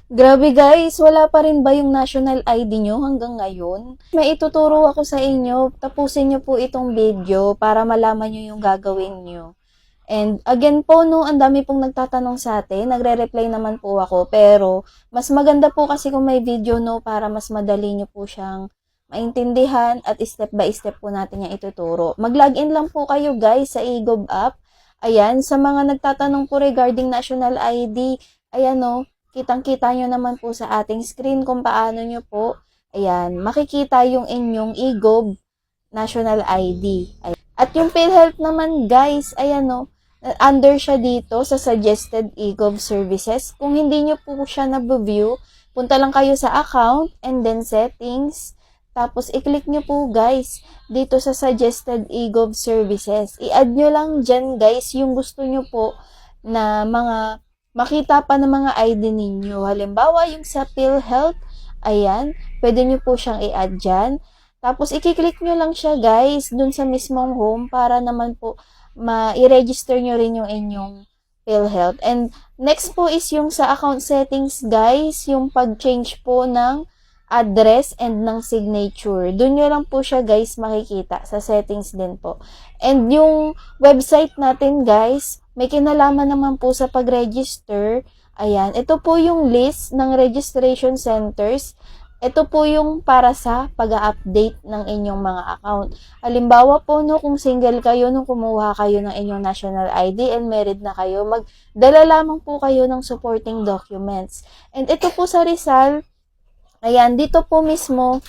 Grabe guys, wala pa rin ba yung national ID nyo hanggang ngayon? May ituturo ako sa inyo. Tapusin nyo po itong video para malaman nyo yung gagawin nyo. And again po, no, ang dami pong nagtatanong sa atin. Nagre-reply naman po ako. Pero mas maganda po kasi kung may video, no, para mas madali nyo po siyang maintindihan at step by step po natin yung ituturo. Mag-login lang po kayo guys sa eGov app. Ayan, sa mga nagtatanong po regarding national ID, ayan no, kitang-kita nyo naman po sa ating screen kung paano nyo po, ayan, makikita yung inyong eGov national ID. Ayan. At yung PhilHealth naman guys, ayan no, under siya dito sa suggested eGov services. Kung hindi nyo po siya na-view, punta lang kayo sa account and then settings. Tapos, i-click nyo po guys dito sa suggested eGov services. I-add nyo lang dyan guys yung gusto nyo po na mga makita pa ng mga ID ninyo. Halimbawa, yung sa PhilHealth, ayan, pwede nyo po siyang i-add dyan. Tapos, i-click nyo lang siya guys dun sa mismong home para naman po i-register nyo rin yung inyong PhilHealth. And next po is yung sa account settings guys, yung pag-change po ng address and ng signature. Doon nyo lang po siya guys makikita sa settings din po. And yung website natin guys, may kinalaman naman po sa pag-register. Ayan, ito po yung list ng registration centers. Ito po yung para sa pag-update ng inyong mga account. Halimbawa po no, kung single kayo nung kumuha kayo ng inyong national ID and married na kayo, magdala lamang po kayo ng supporting documents. And ito po sa Rizal, ayan, dito po mismo,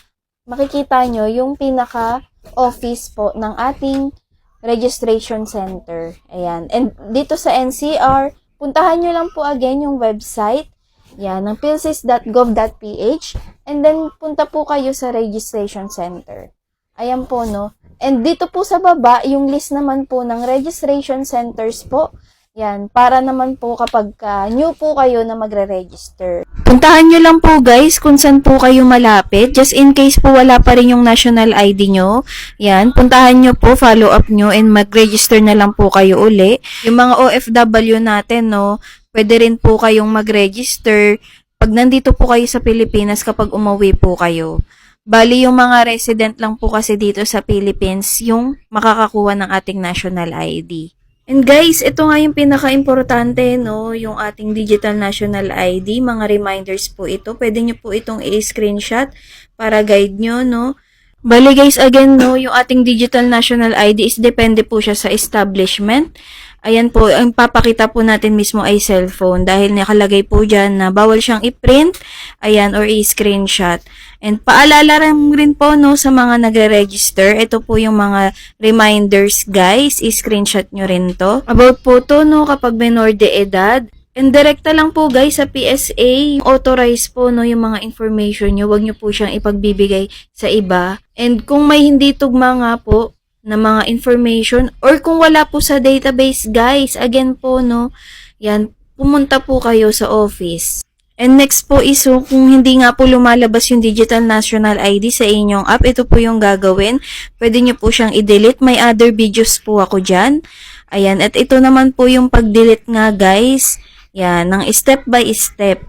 makikita nyo yung pinaka-office po ng ating registration center. Ayan. And dito sa NCR, puntahan nyo lang po again yung website, yan, ng philsys.gov.ph, and then punta po kayo sa registration center. Ayan po, no? And dito po sa baba, yung list naman po ng registration centers po, yan, para naman po kapag new po kayo na magre-register. Puntahan nyo lang po guys kung saan po kayo malapit. Just in case po wala pa rin yung national ID nyo. Yan, puntahan nyo po, follow up nyo, and mag-register na lang po kayo uli. Yung mga OFW natin, no, pwede rin po kayong mag-register pag nandito po kayo sa Pilipinas kapag umuwi po kayo. Bali, yung mga resident lang po kasi dito sa Philippines yung makakakuha ng ating national ID. And guys, ito nga yung pinaka-importante, no, yung ating digital national ID, mga reminders po ito. Pwede nyo po itong i-screenshot para guide nyo, no. Bali guys, again, no, yung ating digital national ID is depende po siya sa establishment. Ayan po, ang papakita po natin mismo ay cellphone dahil nakalagay po dyan na bawal siyang i-print, ayan, or i-screenshot. And paalala rin po, no, sa mga nagre-register, ito po yung mga reminders, guys, i-screenshot nyo rin to. About po to, no, kapag minor de edad, and direkta lang po guys sa PSA, authorize po no yung mga information nyo, wag nyo po siyang ipagbibigay sa iba. And kung may hindi tugma nga po na mga information or kung wala po sa database guys, again po no, yan, pumunta po kayo sa office. And next po is, so, kung hindi nga po lumalabas yung digital national ID sa inyong app, ito po yung gagawin. Pwede nyo po siyang i-delete. May other videos po ako dyan. Ayan, at ito naman po yung pag-delete nga guys. Yan, ng step by step.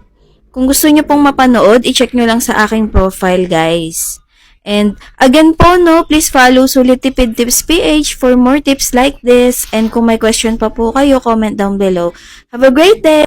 Kung gusto nyo pong mapanood, i-check nyo lang sa aking profile guys. And again po no, please follow Sulit Tipid Tips PH for more tips like this. And kung may question pa po kayo, comment down below. Have a great day!